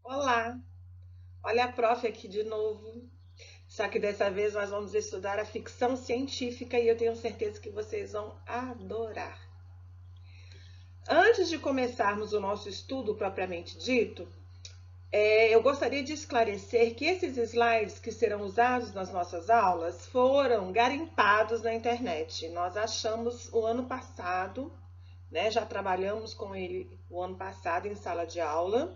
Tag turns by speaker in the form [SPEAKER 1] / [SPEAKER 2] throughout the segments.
[SPEAKER 1] Olá, olha a prof aqui de novo. Só que dessa vez nós vamos estudar a ficção científica e eu tenho certeza que vocês vão adorar. Antes de começarmos o nosso estudo propriamente dito, eu gostaria de esclarecer que esses slides que serão usados nas nossas aulas foram garimpados na internet. Nós achamos o ano passado, né? Já trabalhamos com ele o ano passado em sala de aula.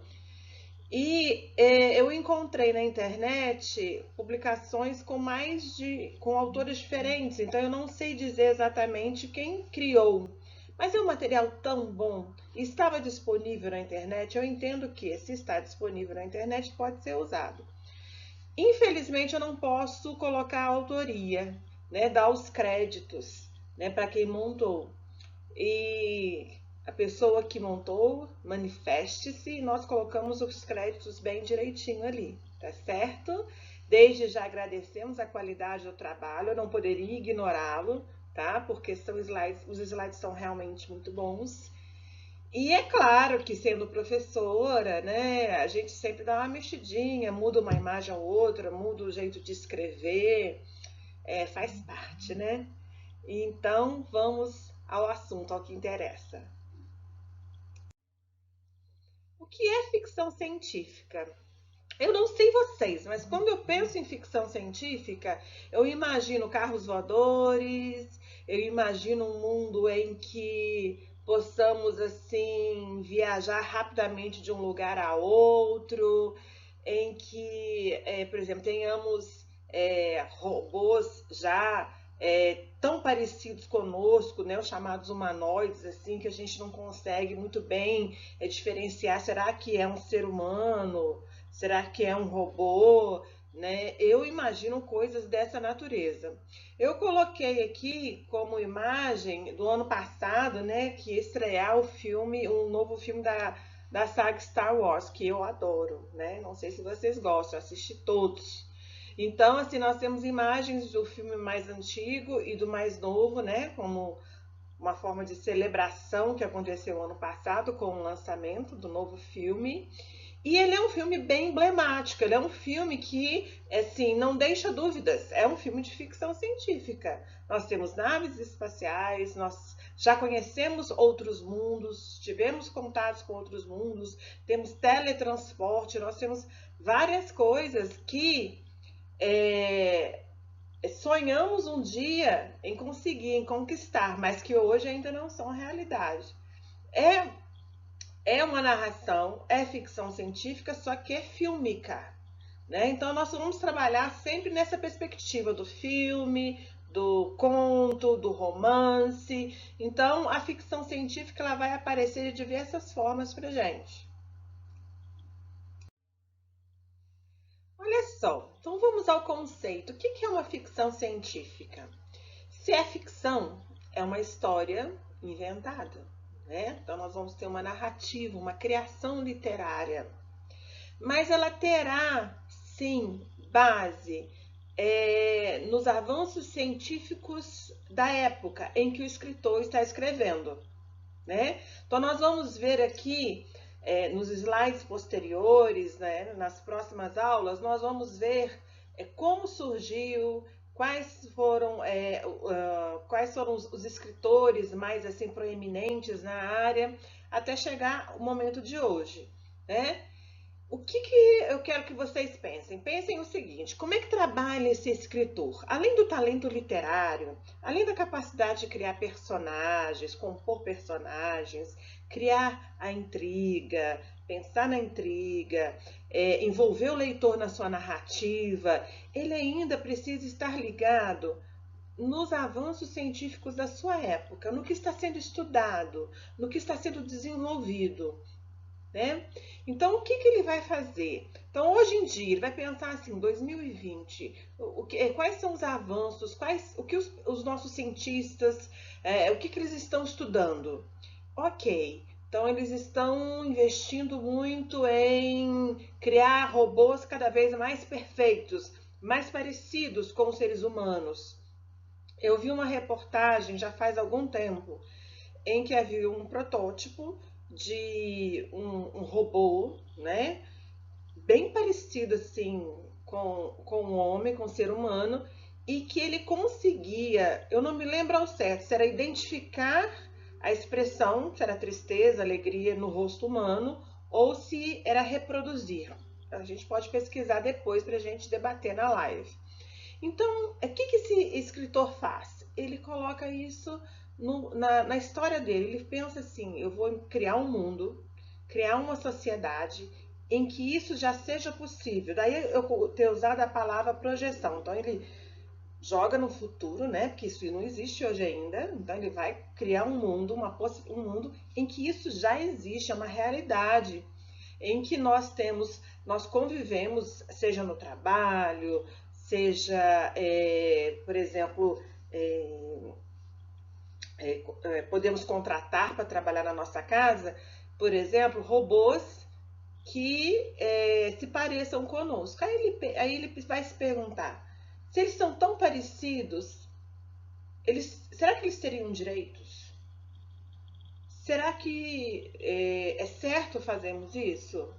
[SPEAKER 1] E eu encontrei na internet publicações com autores diferentes, então eu não sei dizer exatamente quem criou. Mas é um material tão bom, estava disponível na internet, eu entendo que se está disponível na internet pode ser usado. Infelizmente eu não posso colocar a autoria, né, dar os créditos, né, para quem montou. E a pessoa que montou, manifeste-se e nós colocamos os créditos bem direitinho ali, tá certo? Desde já agradecemos a qualidade do trabalho, eu não poderia ignorá-lo, tá? Porque os slides são realmente muito bons. E é claro que sendo professora, né, a gente sempre dá uma mexidinha, muda uma imagem ou outra, muda o jeito de escrever, faz parte, né? Então vamos ao assunto, ao que interessa. O que é ficção científica? Eu não sei vocês, mas quando eu penso em ficção científica, eu imagino carros voadores, eu imagino um mundo em que possamos assim viajar rapidamente de um lugar a outro, em que, por exemplo, tenhamos robôs já tão parecidos conosco, né, os chamados humanoides, assim, que a gente não consegue muito bem diferenciar. Será que é um ser humano? Será que é um robô? Né? Eu imagino coisas dessa natureza. Eu coloquei aqui como imagem do ano passado, né, que ia estrear um novo filme da saga Star Wars, que eu adoro, né? Não sei se vocês gostam, assisti todos. Então, assim, nós temos imagens do filme mais antigo e do mais novo, né? Como uma forma de celebração que aconteceu ano passado com o lançamento do novo filme. E ele é um filme bem emblemático, ele é um filme que, assim, não deixa dúvidas, é um filme de ficção científica. Nós temos naves espaciais, nós já conhecemos outros mundos, tivemos contatos com outros mundos, temos teletransporte, nós temos várias coisas que é, sonhamos um dia em conseguir, em conquistar, mas que hoje ainda não são realidade. É é uma narração, é ficção científica, só que é fílmica. Né? Então, nós vamos trabalhar sempre nessa perspectiva do filme, do conto, do romance. Então, a ficção científica ela vai aparecer de diversas formas para gente. Olha só, então vamos ao conceito. O que é uma ficção científica? Se é ficção, é uma história inventada. Né? Então, nós vamos ter uma narrativa, uma criação literária. Mas ela terá, sim, base nos avanços científicos da época em que o escritor está escrevendo. Né? Então, nós vamos ver aqui, nos slides posteriores, né, nas próximas aulas, nós vamos ver como surgiu, quais foram os escritores mais assim proeminentes na área, até chegar o momento de hoje. Né? O que eu quero que vocês pensem? Pensem o seguinte: como é que trabalha esse escritor? Além do talento literário, além da capacidade de criar personagens, compor personagens, criar a intriga, pensar na intriga, envolver o leitor na sua narrativa, ele ainda precisa estar ligado nos avanços científicos da sua época, no que está sendo estudado, no que está sendo desenvolvido. Né? Então, o que ele vai fazer? Então, hoje em dia, ele vai pensar assim, 2020, quais são os avanços, o que os nossos cientistas, o que eles estão estudando? Ok, então eles estão investindo muito em criar robôs cada vez mais perfeitos, mais parecidos com os seres humanos. Eu vi uma reportagem já faz algum tempo em que havia um protótipo de um robô, né? parecido assim com o homem, com o ser humano, e que ele conseguia, eu não me lembro ao certo, se era identificar a expressão, se era tristeza, alegria no rosto humano, ou se era reproduzir. A gente pode pesquisar depois para a gente debater na live. Então, o que esse escritor faz? Ele coloca isso na história dele. Ele pensa assim: eu vou criar um mundo, criar uma sociedade em que isso já seja possível. Daí eu ter usado a palavra projeção. Então, ele joga no futuro, né? Porque isso não existe hoje ainda. Então, ele vai criar um mundo, um mundo em que isso já existe, é uma realidade, em que nós convivemos, seja no trabalho, seja, por exemplo, podemos contratar para trabalhar na nossa casa, por exemplo, robôs que se pareçam conosco. Aí ele vai se perguntar, se eles são tão parecidos, será que eles teriam direitos? Será que é certo fazermos isso?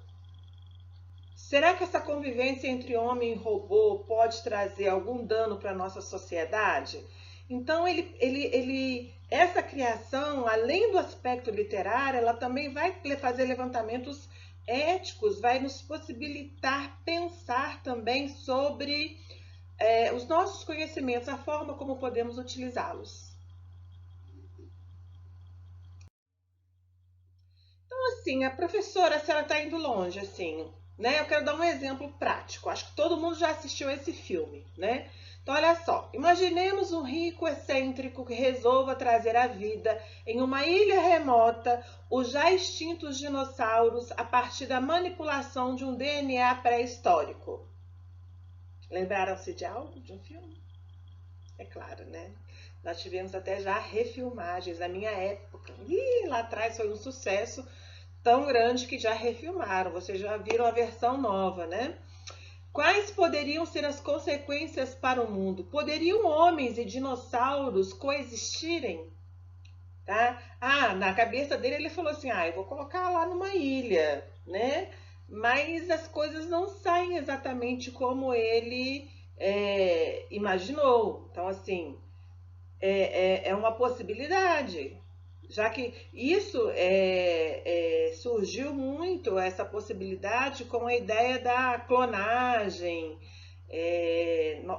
[SPEAKER 1] Será que essa convivência entre homem e robô pode trazer algum dano para a nossa sociedade? Então, essa criação, além do aspecto literário, ela também vai fazer levantamentos éticos, vai nos possibilitar pensar também sobre os nossos conhecimentos, a forma como podemos utilizá-los. Então, assim, a professora, se ela está indo longe, assim, né? Eu quero dar um exemplo prático. Acho que todo mundo já assistiu esse filme, né? Então, olha só. Imaginemos um rico excêntrico que resolva trazer à vida, em uma ilha remota, os já extintos dinossauros a partir da manipulação de um DNA pré-histórico. Lembraram-se de algo de um filme? É claro, né? Nós tivemos até já refilmagens na minha época. E lá atrás foi um sucesso tão grande que já refilmaram. Vocês já viram a versão nova, né? Quais poderiam ser as consequências para o mundo? Poderiam homens e dinossauros coexistirem? Tá? Na cabeça dele ele falou assim: eu vou colocar lá numa ilha, né? Mas as coisas não saem exatamente como ele imaginou. Então, assim, é uma possibilidade, já que isso surgiu muito, essa possibilidade, com a ideia da clonagem.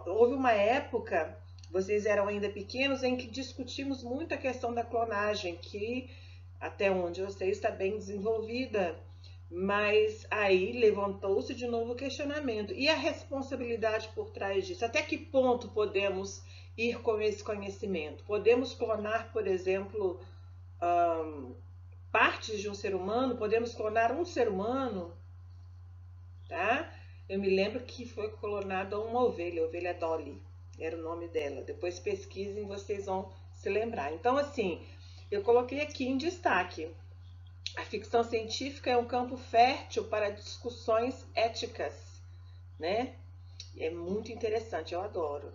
[SPEAKER 1] Houve uma época, vocês eram ainda pequenos, em que discutimos muito a questão da clonagem, que até onde eu sei está bem desenvolvida, mas aí levantou-se de novo o questionamento. E a responsabilidade por trás disso? Até que ponto podemos ir com esse conhecimento? Podemos clonar, por exemplo, partes de um ser humano? Podemos clonar um ser humano? Tá? Eu me lembro que foi clonada uma ovelha, a ovelha Dolly, era o nome dela. Depois pesquisem, vocês vão se lembrar. Então, assim, eu coloquei aqui em destaque: a ficção científica é um campo fértil para discussões éticas, né? É muito interessante, eu adoro.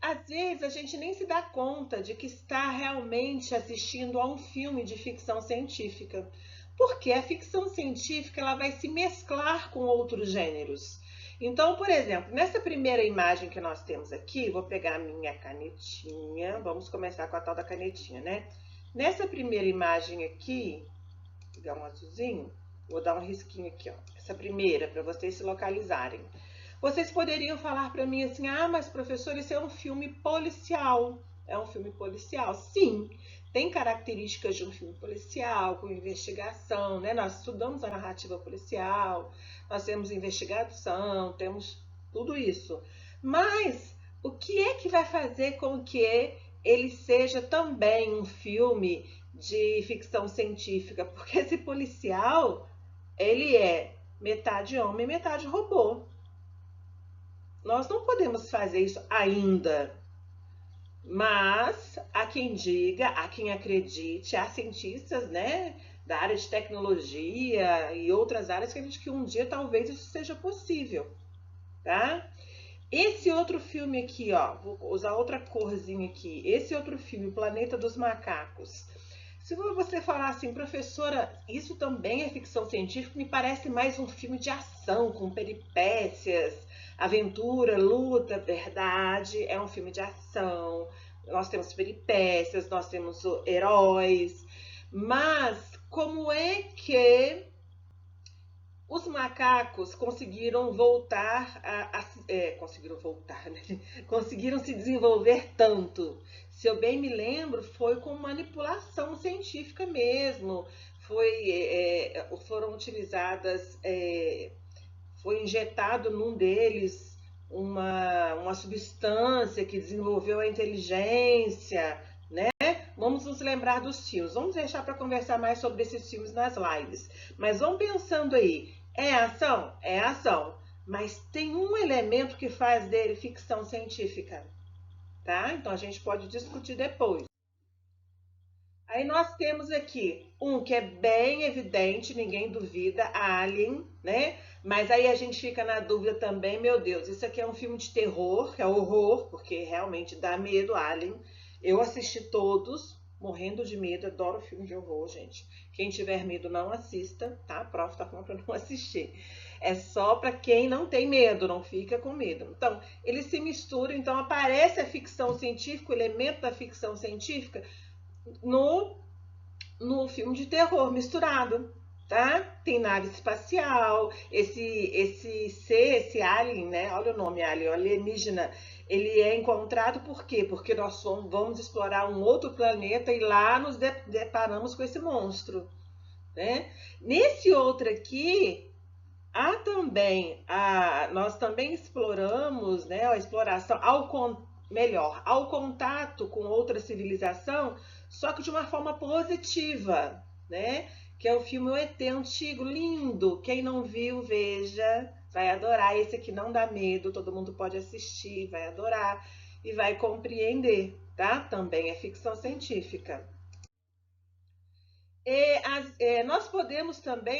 [SPEAKER 1] Às vezes a gente nem se dá conta de que está realmente assistindo a um filme de ficção científica, porque a ficção científica ela vai se mesclar com outros gêneros. Então, por exemplo, nessa primeira imagem que nós temos aqui, vou pegar a minha canetinha, vamos começar com a tal da canetinha, né? Nessa primeira imagem aqui, vou pegar um azulzinho, vou dar um risquinho aqui, ó. Essa primeira, para vocês se localizarem. Vocês poderiam falar para mim assim: mas professor, isso é um filme policial. É um filme policial? Sim, tem características de um filme policial, com investigação, né? Nós estudamos a narrativa policial, nós temos investigação, temos tudo isso. Mas o que é que vai fazer com que ele seja também um filme de ficção científica? Porque esse policial, ele é metade homem, metade robô. Nós não podemos fazer isso ainda, mas há quem diga, há quem acredite, há cientistas, né, da área de tecnologia e outras áreas que acreditam que um dia talvez isso seja possível, tá? Esse outro filme aqui, ó, vou usar outra corzinha aqui. Esse outro filme, O Planeta dos Macacos. Se você falar assim, professora, isso também é ficção científica, me parece mais um filme de ação, com peripécias, aventura, luta, verdade, é um filme de ação. Nós temos peripécias, nós temos heróis, mas como é que os macacos conseguiram voltar conseguiram voltar, né? Conseguiram se desenvolver tanto. Se eu bem me lembro, foi com manipulação científica mesmo. Foram utilizadas, foi injetado num deles uma substância que desenvolveu a inteligência, né? Vamos nos lembrar dos filmes. Vamos deixar para conversar mais sobre esses filmes nas lives. Mas vamos pensando aí. É ação? É ação. Mas tem um elemento que faz dele ficção científica, tá? Então a gente pode discutir depois. Aí nós temos aqui um que é bem evidente, ninguém duvida, Alien, né? Mas aí a gente fica na dúvida também, meu Deus, isso aqui é um filme de terror, é horror, porque realmente dá medo, Alien. Eu assisti todos, morrendo de medo, adoro filme de horror, gente. Quem tiver medo não assista, tá? A prof tá falando pra não assistir. É só para quem não tem medo, não fica com medo. Então, eles se misturam, então aparece a ficção científica, o elemento da ficção científica, no filme de terror misturado, tá? Tem nave espacial, esse alien, né? Olha o nome, alien, alienígena. Ele é encontrado por quê? Porque nós vamos explorar um outro planeta e lá nos deparamos com esse monstro, né? Nesse outro aqui, nós também exploramos, né, a exploração ao contato com outra civilização, só que de uma forma positiva, né? Que é o filme O ET Antigo, lindo. Quem não viu, veja, vai adorar. Esse aqui não dá medo, todo mundo pode assistir, vai adorar e vai compreender, tá? Também é ficção científica. Nós podemos também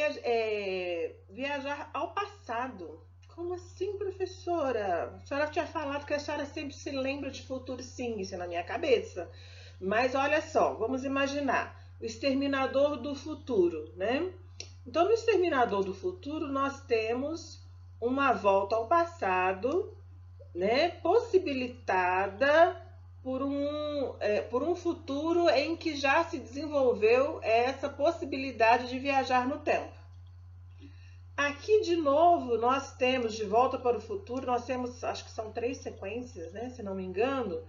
[SPEAKER 1] viajar ao passado. Como assim, professora? A senhora tinha falado que a senhora sempre se lembra de futuro, sim, isso é na minha cabeça. Mas olha só, vamos imaginar o Exterminador do Futuro, né? Então, no Exterminador do Futuro, nós temos uma volta ao passado, né? Possibilitada por um futuro em que já se desenvolveu essa possibilidade de viajar no tempo. Aqui, de novo, nós temos De Volta para o Futuro, nós temos, acho que são 3 sequências, né, se não me engano.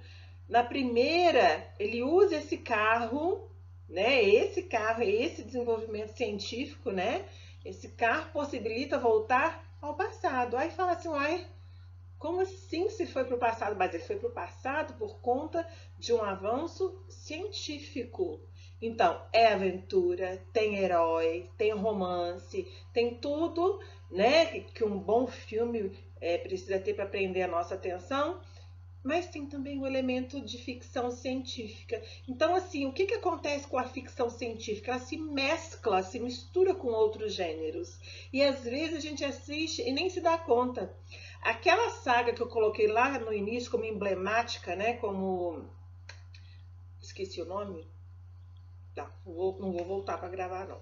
[SPEAKER 1] Na primeira, ele usa esse carro, né, esse desenvolvimento científico, né, esse carro possibilita voltar ao passado. Aí fala assim, uai, como assim se foi para o passado? Mas ele foi para o passado por conta de um avanço científico. Então, é aventura, tem herói, tem romance, tem tudo, né, que um bom filme precisa ter para prender a nossa atenção, mas tem também o elemento de ficção científica. Então, assim, o que acontece com a ficção científica? Ela se mescla, se mistura com outros gêneros. E às vezes a gente assiste e nem se dá conta. Aquela saga que eu coloquei lá no início como emblemática, né? Como... Esqueci o nome. Tá, não vou voltar para gravar, não.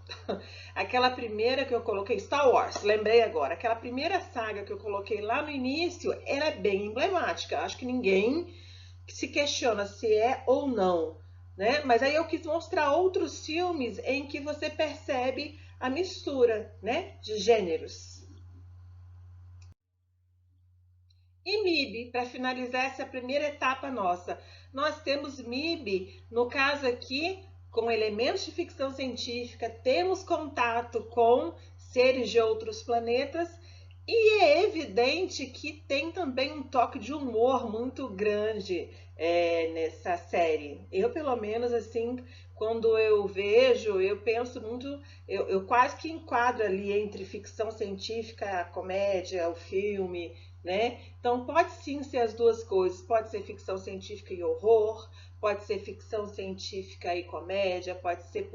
[SPEAKER 1] Aquela primeira que eu coloquei, Star Wars, lembrei agora. Aquela primeira saga que eu coloquei lá no início, ela é bem emblemática. Acho que ninguém se questiona se é ou não, né? Mas aí eu quis mostrar outros filmes em que você percebe a mistura, né, de gêneros. E MIB, para finalizar essa primeira etapa nossa, nós temos MIB, no caso aqui, com elementos de ficção científica, temos contato com seres de outros planetas e é evidente que tem também um toque de humor muito grande nessa série. Eu, pelo menos, assim, quando eu vejo, eu penso muito, eu quase que enquadro ali entre ficção científica, a comédia, o filme, né? Então pode sim ser as duas coisas, pode ser ficção científica e horror, pode ser ficção científica e comédia, pode ser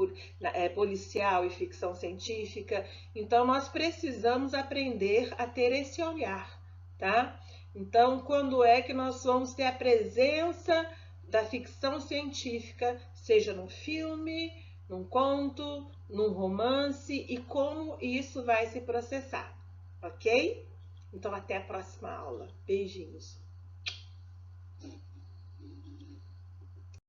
[SPEAKER 1] policial e ficção científica. Então nós precisamos aprender a ter esse olhar, tá? Então quando é que nós vamos ter a presença da ficção científica, seja no filme, num conto, num romance e como isso vai se processar, ok? Então, até a próxima aula. Beijinhos!